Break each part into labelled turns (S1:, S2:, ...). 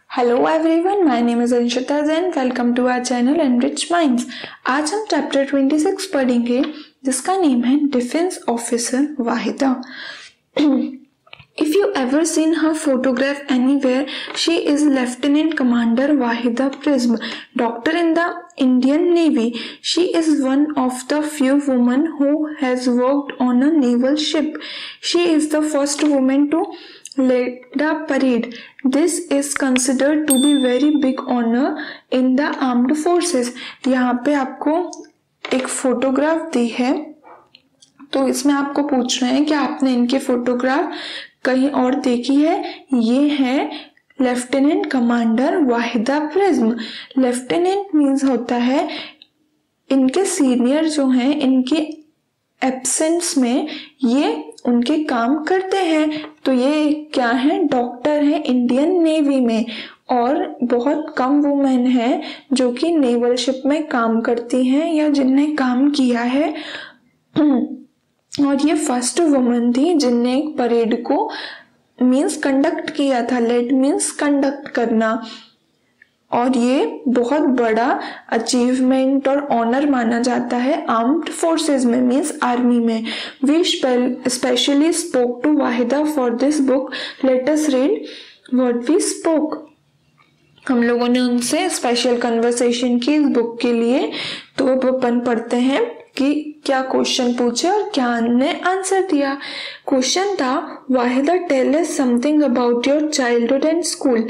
S1: Hello everyone, my name is Anshita Jain. Welcome to our channel Enrich Minds. आज हम chapter 26 पढ़ेंगे जिसका नेम है defence officer Waheeda. If you ever seen her photograph anywhere, she is Lieutenant Commander Wahida Prism, doctor in the Indian Navy. She is one of the few women who has worked on a naval ship. She is the first woman to lead the parade. This is considered to be very big honor in the armed forces. यहाँ पे आपको एक photograph दी है, तो इसमें आपको पूछ रहे हैं कि आपने इनके फोटोग्राफ कहीं और देखी है। ये है lieutenant commander Waheeda prism. Lieutenant means होता है इनके सीनियर जो हैं, इनके एब्सेंस में ये उनके काम करते हैं। तो ये क्या है? डॉक्टर है इंडियन नेवी में, और बहुत कम वुमेन है जो कि नेवल शिप में काम करती हैं या जिनने काम किया है। और ये फर्स्ट वुमन थी जिनने एक परेड को मीन्स कंडक्ट किया था। लेड मीन्स कंडक्ट करना, और ये बहुत बड़ा अचीवमेंट और ऑनर माना जाता है आर्म्ड फोर्सेस में, मीन्स आर्मी में। We specially spoke to Waheeda for this book. Let us read what we spoke. हम लोगों ने उनसे स्पेशल कन्वर्सेशन की इस बुक के लिए। तो अब अपन पढ़ते हैं कि क्या क्वेश्चन पूछे और क्या हमने आंसर दिया। क्वेश्चन था, Waheeda tell us something about your childhood and school.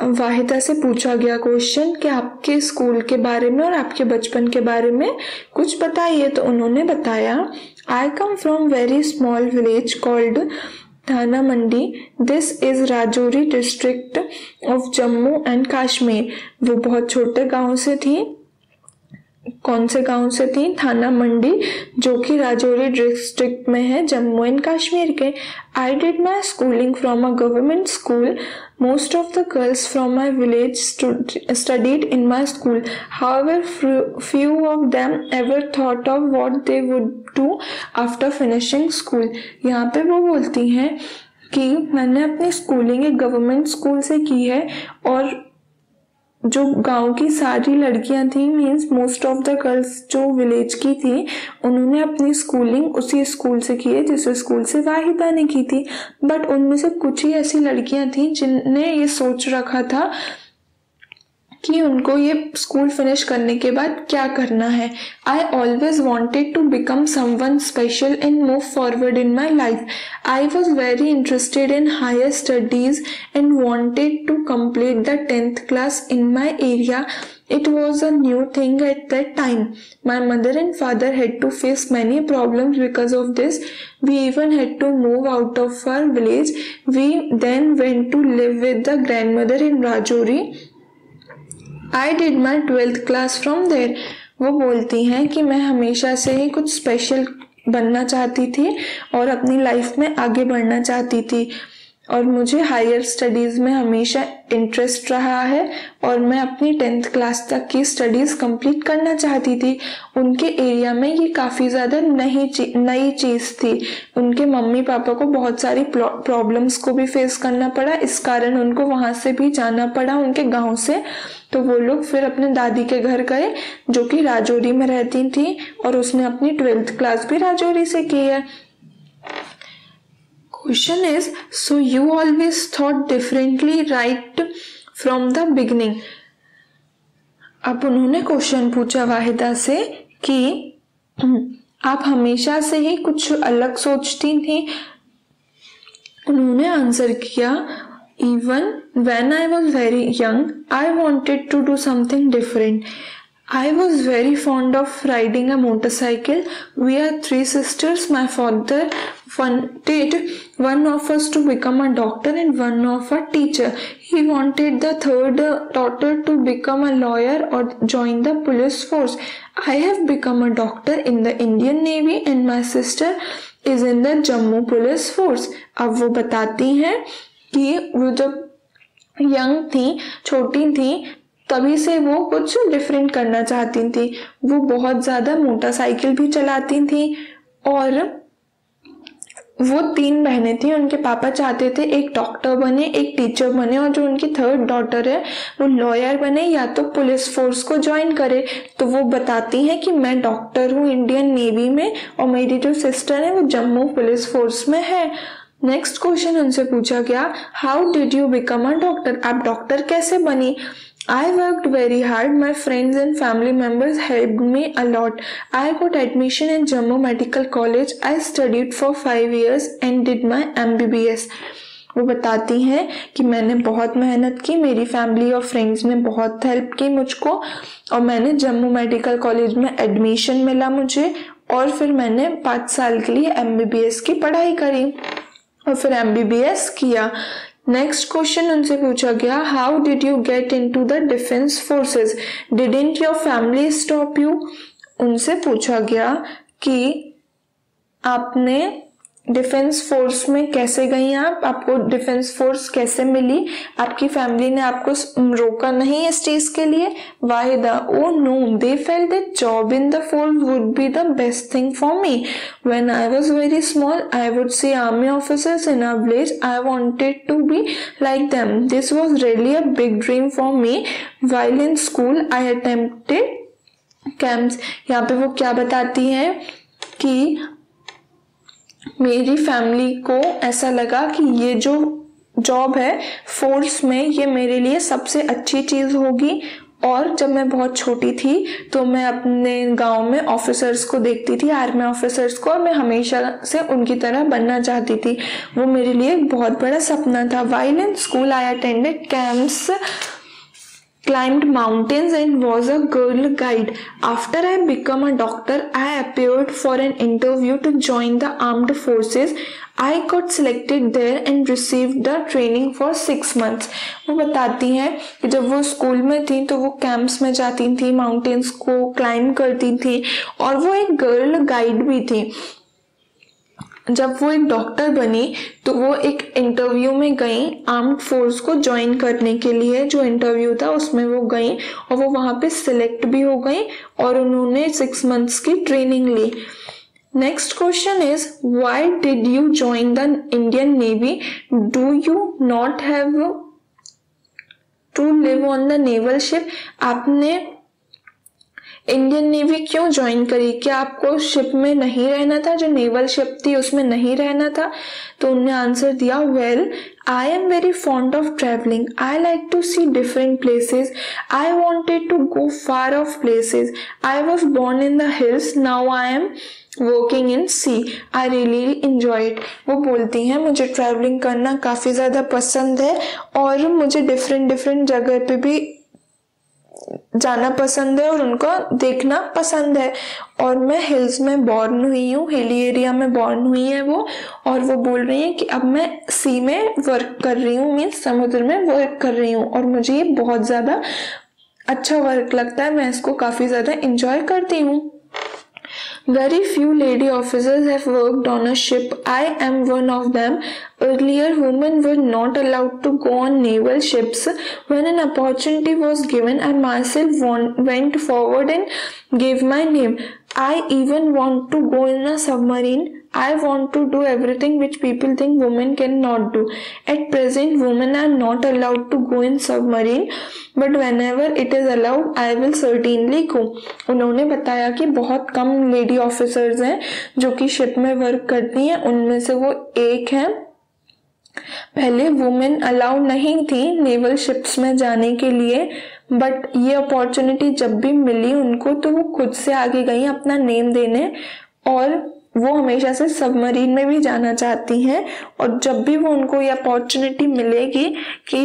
S1: Waheeda से पूछा गया क्वेश्चन कि आपके स्कूल के बारे में और आपके बचपन के बारे में कुछ बताइए। तो उन्होंने बताया, I come from very small village called Thana Mandi. This is Rajouri district of Jammu and Kashmir. वो बहुत छोटे गांव से थी। कौन से गांव से थी? थाना मंडी, जो कि राजौरी डिस्ट्रिक्ट में है, जम्मू एंड कश्मीर के। I did my schooling from a government school. Most of the girls from my village studied in my school. However, few of them ever thought of what they would do after finishing school. यहाँ पे वो बोलती हैं कि मैंने अपनी schooling एक government school से की है, और जो गांव की सारी लड़कियां थी, means most of the girls जो विलेज की थी, उन्होंने अपनी स्कूलिंग उसी स्कूल से की है जिस स्कूल से वाहिदा ने की थी। बट उनमें से कुछ ही ऐसी लड़कियां थी जिनने ये सोच रखा था कि उनको ये स्कूल फिनिश करने के बाद क्या करना है। I always wanted to become someone special and move forward in my life. I was very interested in higher studies and wanted to complete the 10th class in my area. It was a new thing at that time. My mother and father had to face many problems because of this. We even had to move out of our village. We then went to live with the grandmother in Rajouri. I did my 12th class from there. वो बोलती हैं कि मैं हमेशा से ही कुछ special बनना चाहती थी और अपनी लाइफ में आगे बढ़ना चाहती थी, और मुझे हायर स्टडीज़ में हमेशा इंटरेस्ट रहा है, और मैं अपनी 10th क्लास तक की स्टडीज़ कंप्लीट करना चाहती थी। उनके एरिया में ये काफ़ी ज़्यादा नई चीज़ थी। उनके मम्मी पापा को बहुत सारी प्रॉब्लम्स को भी फेस करना पड़ा, इस कारण उनको वहाँ से भी जाना पड़ा उनके गांव से। तो वो लोग फिर अपने दादी के घर गए जो कि राजौरी में रहती थी, और उसने अपनी 12th क्लास भी राजौरी से की है। Question is, so you always thought differently right from the beginning. अब उन्होंने क्वेश्चन पूछा वाहिदा से कि आप हमेशा से ही कुछ अलग सोचती थी। उन्होंने आंसर किया, even when I was very young, I wanted to do something different. I was very fond of riding a motorcycle. We are 3 sisters. My father wanted one of us to become a doctor and one of a teacher. He wanted the third daughter to become a lawyer or join the police force. I have become a doctor in the Indian Navy and my sister is in the Jammu Police Force. अब वो बताती हैं कि वो जब young थी, छोटी थी, तभी से वो कुछ डिफरेंट करना चाहती थी। वो बहुत ज़्यादा मोटरसाइकिल भी चलाती थी, और वो 3 बहनें थी, उनके पापा चाहते थे एक डॉक्टर बने, एक टीचर बने, और जो उनकी 3rd डॉटर है वो लॉयर बने या तो पुलिस फोर्स को ज्वाइन करे। तो वो बताती हैं कि मैं डॉक्टर हूँ इंडियन नेवी में, और मेरी जो सिस्टर है वो जम्मू पुलिस फोर्स में है। नेक्स्ट क्वेश्चन उनसे पूछा गया, how did you become a doctor, आप डॉक्टर कैसे बनी? I worked very hard. My friends and family members helped me a lot. I got admission in Jammu Medical College. I studied for 5 years and did my MBBS. वो बताती हैं कि मैंने बहुत मेहनत की, मेरी फैमिली और फ्रेंड्स ने बहुत हेल्प की मुझको, और मैंने जम्मू मेडिकल कॉलेज में एडमिशन मिला मुझे, और फिर मैंने 5 साल के लिए MBBS की पढ़ाई करी और फिर MBBS किया। नेक्स्ट क्वेश्चन उनसे पूछा गया, how did you get into the defence forces, didn't your family stop you? उनसे पूछा गया कि आपने डिफेंस फोर्स में कैसे गई, आपको डिफेंस फोर्स कैसे मिली, आपकी फैमिली ने आपको रोका नहीं इस चीज के लिए? Why the O no, they felt that job in the force would be the best thing for me. When I was very small I would see army officers in our village, I wanted to be like them, this was really a big dream for me. While in school I attempted camps. यहाँ पे वो क्या बताती हैं कि मेरी family को ऐसा लगा कि ये जो जॉब है फोर्स में, ये मेरे लिए सबसे अच्छी चीज़ होगी, और जब मैं बहुत छोटी थी तो मैं अपने गांव में ऑफिसर्स को देखती थी, आर्मी ऑफिसर्स को, और मैं हमेशा से उनकी तरह बनना चाहती थी। वो मेरे लिए एक बहुत बड़ा सपना था। While in school I attended camps, climbed mountains and was a girl guide. After I became a doctor, I appeared for an interview to join the armed forces. I got selected there and received the training for 6 months. वो बताती हैं कि जब वो school में थी तो वो कैंप्स में जाती थी, माउंटेन्स को क्लाइंब करती थी, और वो एक गर्ल गाइड भी थी। जब वो एक डॉक्टर बनी तो वो एक इंटरव्यू में गई आर्म्ड फोर्स को ज्वाइन करने के लिए, जो इंटरव्यू था उसमें वो गई और वो वहां पे सिलेक्ट भी हो गई और उन्होंने 6 मंथ्स की ट्रेनिंग ली। Next question is, why did you join the Indian Navy? Do you not have to live on the naval ship? आपने इंडियन नेवी क्यों ज्वाइन करी? क्या आपको शिप में नहीं रहना था, जो नेवल शिप थी उसमें नहीं रहना था? तो उन्होंने आंसर दिया, well I am very fond of travelling, I like to see different places, I wanted to go far off places, I was born in the hills, now I am working in sea, I really enjoy it. वो बोलती हैं मुझे travelling करना काफ़ी ज़्यादा पसंद है और मुझे डिफरेंट जगह पे भी जाना पसंद है और उनको देखना पसंद है, और मैं हिल्स में बॉर्न हुई हूँ, हिली एरिया में बॉर्न हुई है वो। और वो बोल रही है कि अब मैं सी में वर्क कर रही हूँ, मीन्स समुद्र में वर्क कर रही हूँ, और मुझे ये बहुत ज़्यादा अच्छा वर्क लगता है, मैं इसको काफ़ी ज़्यादा इंजॉय करती हूँ। Very few lady officers have worked on a ship. I am one of them. Earlier, women were not allowed to go on naval ships. When an opportunity was given, I myself went forward and gave my name. I even want to go in a submarine. I want to do everything which people think women cannot do. At present, women are not allowed to go in submarine, but whenever it is allowed, I will certainly go. उन्होंने बताया कि बहुत कम lady officers हैं जो कि ship में work करती हैं, उनमें से वो एक है। पहले वुमेन अलाउ नहीं थी नेवल शिप्स में जाने के लिए, बट ये अपॉर्चुनिटी जब भी मिली उनको तो वो खुद से आगे गई अपना नेम देने, और वो हमेशा से सबमरीन में भी जाना चाहती हैं। और जब भी वो उनको ये अपॉर्चुनिटी मिलेगी कि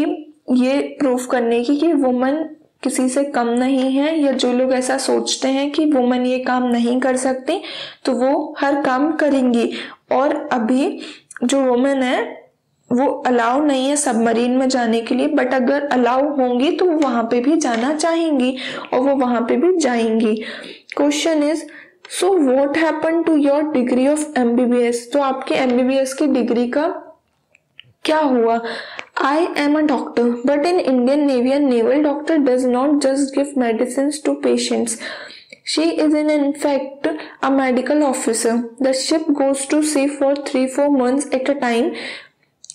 S1: ये प्रूफ करने की कि वुमन किसी से कम नहीं है, या जो लोग ऐसा सोचते हैं कि वुमन ये काम नहीं कर सकती, तो वो हर काम करेंगी। और अभी जो वुमन है वो अलाउ नहीं है सबमरीन में जाने के लिए, बट अगर अलाउ होंगी तो वो वहां पे भी जाना चाहेंगी और वो वहां पे भी जाएंगी। Question is, so what happen to your degree of MBBS? तो आपके MBBS की डिग्री का क्या हुआ? I am a doctor, but in Indian Navy, a naval doctor does not just give medicines to patients. She is in fact a medical officer. The ship goes to sea for 3-4 months at a time.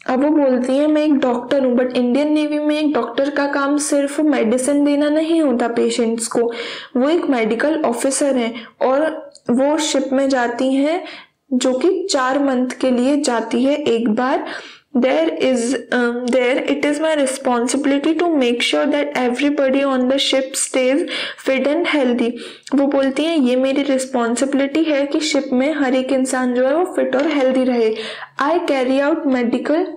S1: अब वो बोलती है मैं एक doctor हूँ, but Indian navy में एक doctor का काम सिर्फ मेडिसिन देना नहीं होता पेशेंट्स को, वो एक मेडिकल ऑफिसर है और वो शिप में जाती हैं जो कि 4 मंथ के लिए जाती है एक बार. There it is my responsibility to make sure that everybody on the ship stays fit and healthy. वो बोलती हैं ये मेरी रिस्पॉन्सिबिलिटी है कि शिप में हर एक इंसान जो है वो फिट और हेल्दी रहे. I carry out medical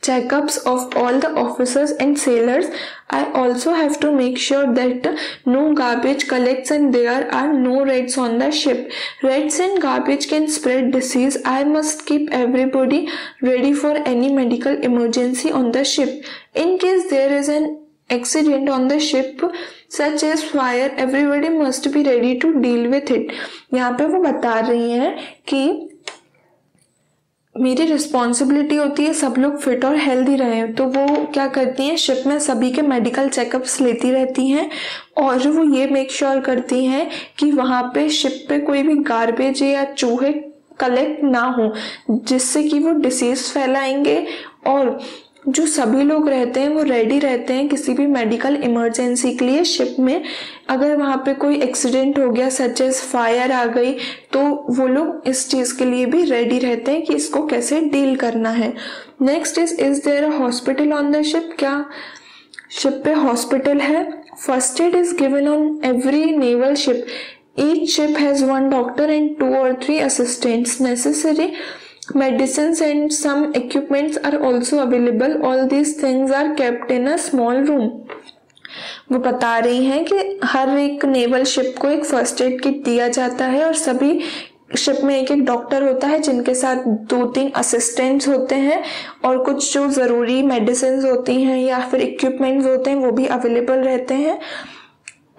S1: checkups of all the officers and sailors. I also have to make sure that no garbage collects and there are no rats on the ship. Rats and garbage can spread disease. I must keep everybody ready for any medical emergency on the ship. In case there is an accident on the ship such as fire, everybody must be ready to deal with it. यहाँ पे वो बता रही हैं कि मेरी responsibility होती है सब लोग फिट और हेल्दी रहें, तो वो क्या करती हैं शिप में सभी के मेडिकल चेकअप्स लेती रहती हैं और वो ये मेक श्योर करती हैं कि वहाँ पे शिप पे कोई भी गार्बेज या चूहे कलेक्ट ना हो जिससे कि वो डिसीज फैलाएंगे, और जो सभी लोग रहते हैं वो रेडी रहते हैं किसी भी मेडिकल इमरजेंसी के लिए शिप में. अगर वहाँ पे कोई एक्सीडेंट हो गया सच एज फायर आ गई तो वो लोग इस चीज़ के लिए भी रेडी रहते हैं कि इसको कैसे डील करना है. Next is there a hospital on the ship. क्या शिप पे हॉस्पिटल है? First aid is given on every naval ship. Each ship has 1 doctor and 2 or 3 assistants. Necessary medicines and some equipments are also available. All these things are kept in a small room. वो बता रही हैं कि हर एक naval ship को एक first aid kit दिया जाता है और सभी शिप में एक डॉक्टर होता है जिनके साथ 2-3 असिस्टेंट्स होते हैं और कुछ जो ज़रूरी मेडिसिन होती हैं या फिर इक्विपमेंट्स होते हैं वो भी अवेलेबल रहते हैं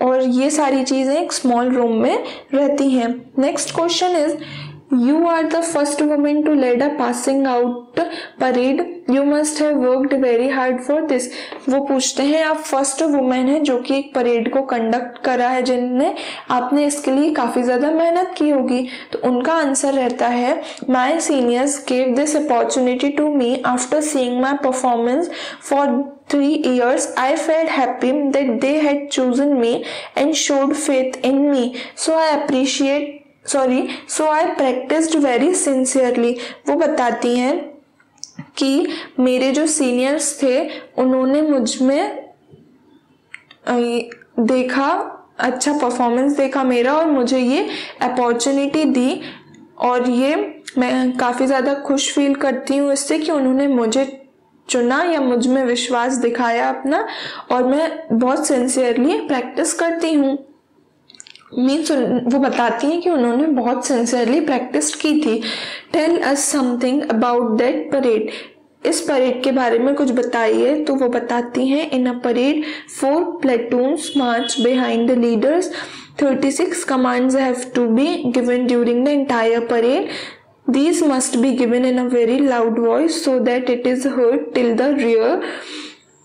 S1: और ये सारी चीज़ें एक स्मॉल रूम में रहती हैं. Next question is You are the first woman to lead a passing out parade. You must have worked very hard for this. वो पूछते हैं आप फर्स्ट वुमेन है जो कि एक परेड को कंडक्ट करा है जिनने आपने इसके लिए काफ़ी ज़्यादा मेहनत की होगी. तो उनका आंसर रहता है My seniors gave this opportunity to me after seeing my performance for 3 years. I felt happy that they had chosen me and showed faith in me. So I practiced very sincerely. वो बताती हैं कि मेरे जो seniors थे उन्होंने मुझ में देखा, अच्छा परफॉर्मेंस देखा मेरा और मुझे ये अपॉर्चुनिटी दी और ये मैं काफ़ी ज़्यादा खुश फील करती हूँ इससे कि उन्होंने मुझे चुना या मुझ में विश्वास दिखाया अपना और मैं बहुत सिंसियरली प्रैक्टिस करती हूँ. मीन्स वो बताती हैं कि उन्होंने बहुत सिंसियरली प्रैक्टिस की थी. Tell us something about that parade. इस परेड के बारे में कुछ बताइए. तो वो बताती हैं in a parade 4 platoons march behind the leaders. 36 commands have to be given during the entire parade. These must be given in a very loud voice so that it is heard till the rear.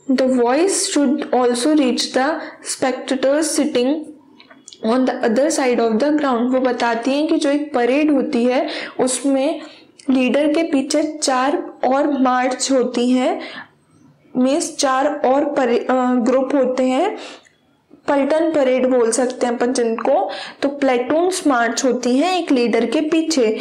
S1: The voice should also reach the spectators sitting on the other side of the ground. वो बताती हैं कि जो एक parade होती है उसमें leader के पीछे 4 और मार्च होती हैं. मीन्स 4 और ग्रुप होते हैं, पलटन परेड बोल सकते हैं अपन जिनको. तो प्लेटून्स मार्च होती हैं एक लीडर के पीछे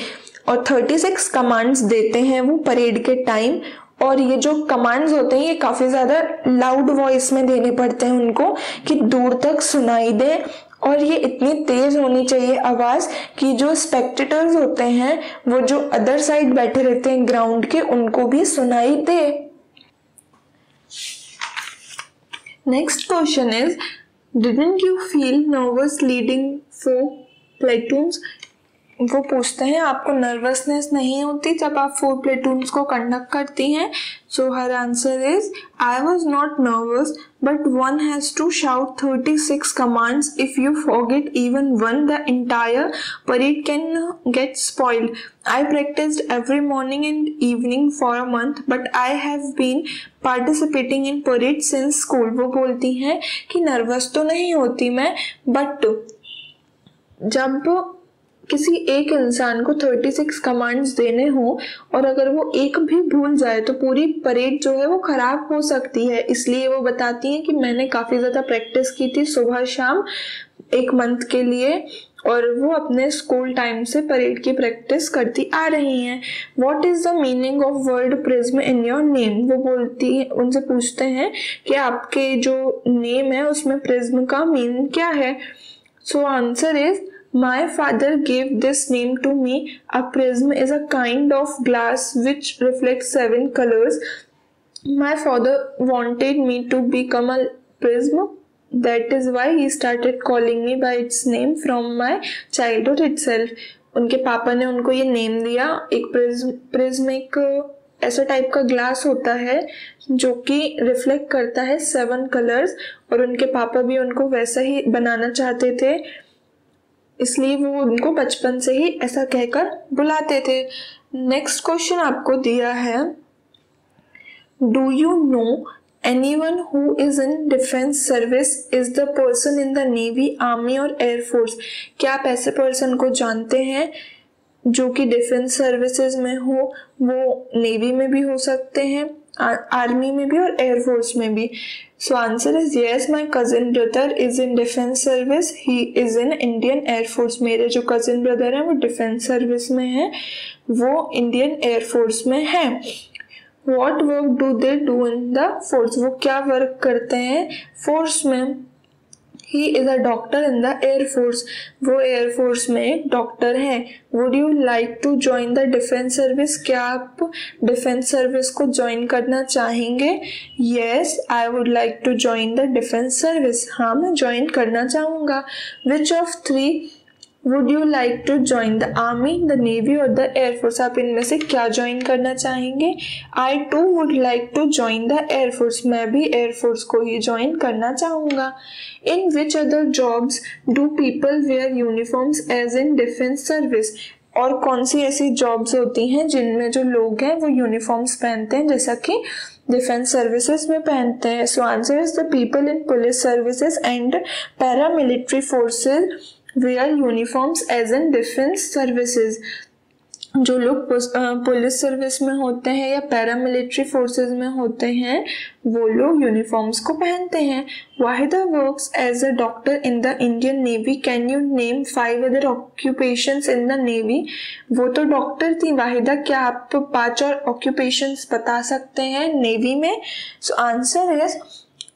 S1: और 36 कमांड्स देते हैं वो परेड के टाइम. और ये जो कमांड्स होते हैं ये काफ़ी ज़्यादा लाउड वॉइस में देने पड़ते हैं उनको कि दूर तक सुनाई दे और ये इतनी तेज होनी चाहिए आवाज़ कि जो स्पेक्टेटर्स होते हैं वो जो अदर साइड बैठे रहते हैं ग्राउंड के उनको भी सुनाई दे. Next question is didn't you feel nervous leading 4 platoons. वो पूछते हैं आपको नर्वसनेस नहीं होती जब आप 4 platoons को कंडक्ट करती हैं. So her answer is I was not nervous but one has to shout 36 commands. If you forget even one, the entire parade can get spoiled. I practiced every morning and evening for a month, but I have been participating in parade since school. वो बोलती हैं कि nervous तो नहीं होती मैं, but जब किसी एक इंसान को 36 कमांड्स देने हो और अगर वो एक भी भूल जाए तो पूरी परेड जो है वो खराब हो सकती है। इसलिए वो बताती हैं कि मैंने काफ़ी ज़्यादा प्रैक्टिस की थी सुबह शाम 1 मंथ के लिए, और वो अपने स्कूल टाइम से परेड की प्रैक्टिस करती आ रही हैं। What is the meaning of word prism in your name? वो बोलती है, उनसे पूछते हैं कि आपके जो नेम है उसमें प्रिज्म का मीनिंग क्या है। So answer is My father gave this name to me. A prism is a kind of glass which reflects 7 colors. My father wanted me to become a prism. That is why he started calling me by its name from my childhood itself. उनके पापा ने उनको ये name दिया। एक prism एक ऐसा type का ग्लास होता है जो कि रिफ्लेक्ट करता है 7 कलर्स, और उनके पापा भी उनको वैसा ही बनाना चाहते थे, इसलिए वो उनको बचपन से ही ऐसा कहकर बुलाते थे। नेक्स्ट क्वेश्चन आपको दिया है, do you no anyone who is in defence service is the person in the navy, army और एयरफोर्स? क्या आप ऐसे पर्सन को जानते हैं जो कि डिफेंस सर्विसेज में हो? वो नेवी में भी हो सकते हैं, आर्मी में भी और एयरफोर्स में भी। So answer is yes, my cousin brother is in defence service, he is in Indian air force. मेरे जो कजिन ब्रदर हैं वो डिफेंस सर्विस में हैं, वो इंडियन एयरफोर्स में हैं। What work do they do in the force? वो क्या वर्क करते हैं फोर्स में? He is a doctor in the air force, वो एयरफोर्स में एक डॉक्टर हैं। Would you like to join the defence service? क्या आप डिफेंस सर्विस को ज्वाइन करना चाहेंगे? Yes, I would like to join the defence service. हाँ, मैं ज्वाइन करना चाहूँगा। Which of 3 would you like to join, the army, the navy और द एयरफोर्स? आप इनमें से क्या ज्वाइन करना चाहेंगे? I too would like to join the air force, मैं भी एयरफोर्स को ही ज्वाइन करना चाहूँगा। In which other jobs do people wear uniforms as in defence service? और कौन सी ऐसी जॉब्स होती हैं जिनमें जो लोग हैं वो यूनिफॉर्म्स पहनते हैं, जैसा कि डिफेंस सर्विसेज में पहनते हैं? So answer is the people in police services and paramilitary forces wear uniforms as in defense services। जो लोग पुलिस सर्विस में होते हैं या पैरामिलिट्री फोर्सेस में होते हैं वो लोग यूनिफॉर्म्स को पहनते हैं। Waheeda works as a doctor in the Indian Navy, can you name 5 other occupations in the navy? वो तो डॉक्टर थी वाहिदा, क्या आप 5 और ऑक्यूपेशंस बता सकते हैं नेवी में? So answer is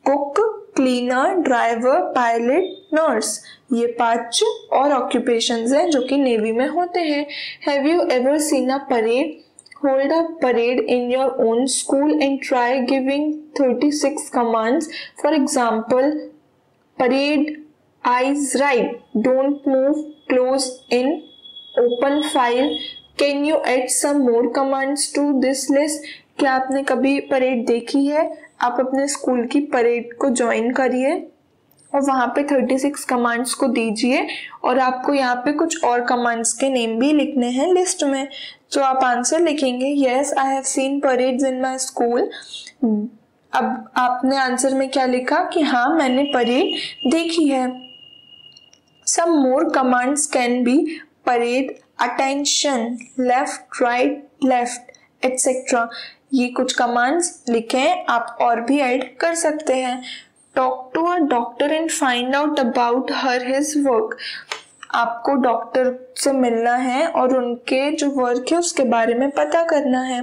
S1: cook, cleaner, driver, pilot, nurse. ये 5 और ऑक्यूपेशंस हैं जो कि नेवी में होते हैं। Have you ever seen a parade? Hold a parade in your own school and try giving 36 commands. For example, parade, eyes right, don't move, close in, open file. Can you add some more commands to this list? क्या आपने कभी parade देखी है? आप अपने school की parade को join करिए और वहाँ पे 36 कमांड्स को दीजिए, और आपको यहाँ पे कुछ और कमांड्स के नेम भी लिखने हैं लिस्ट में। तो आप आंसर लिखेंगे yes, I have seen parades in my school. अब आपने आंसर में क्या लिखा कि हाँ, मैंने परेड देखी है। Some more commands can be parade, attention, left, right, left, et cetera. ये कुछ कमांड्स लिखें, आप और भी ऐड कर सकते हैं। Talk to a doctor and find out about her his work. आपको डॉक्टर से मिलना है और उनके जो वर्क है उसके बारे में पता करना है।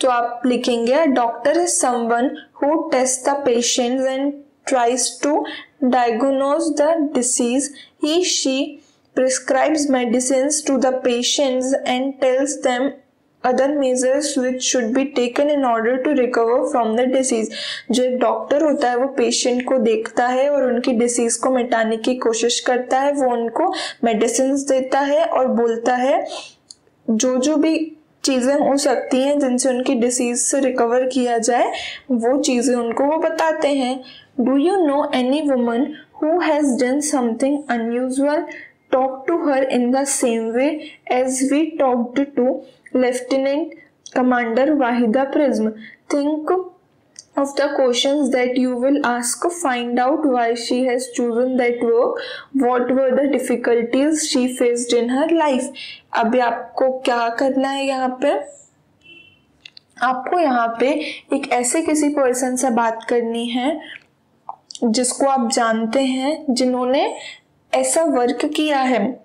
S1: तो आप लिखेंगे doctor is someone who test the patients and tries to diagnose the disease. She prescribes medicines to the patients and tells them other measures which should be taken in order to recover from the disease. जो एक doctor होता है वो patient को देखता है और उनकी डिसीज को मिटाने की कोशिश करता है, वो उनको मेडिसिन देता है और बोलता है जो भी चीज़ें हो सकती हैं जिनसे उनकी डिसीज से रिकवर किया जाए, वो चीज़ें उनको वो बताते हैं। Do you know any woman who has done something unusual? Talk to her in the same way as we talked to lieutenant commander Waheeda Prism. Think of the questions that you will ask, find out why she has chosen that work, what were the difficulties she faced in her life. अभी आपको क्या करना है यहाँ पे, आपको यहाँ पे एक ऐसे किसी पर्सन से बात करनी है जिसको आप जानते हैं, जिन्होंने ऐसा वर्क किया है।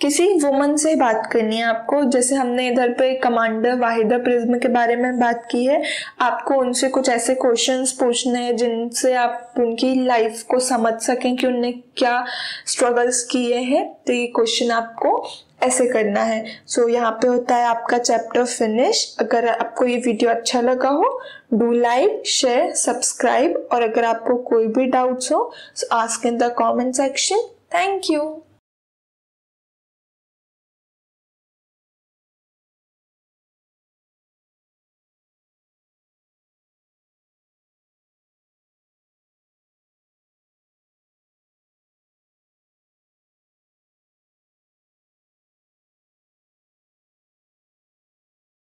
S1: किसी वुमन से बात करनी है आपको, जैसे हमने इधर पे कमांडर वाहिदा प्रिज्म के बारे में बात की है, आपको उनसे कुछ ऐसे क्वेश्चंस पूछने हैं जिनसे आप उनकी लाइफ को समझ सकें कि उनने क्या स्ट्रगल्स किए हैं। तो ये क्वेश्चन आपको ऐसे करना है। सो यहाँ पे होता है आपका चैप्टर फिनिश। अगर आपको ये वीडियो अच्छा लगा हो, डू लाइक, शेयर, सब्सक्राइब, और अगर आपको कोई भी डाउट्स हो ask in the comment section. Thank you.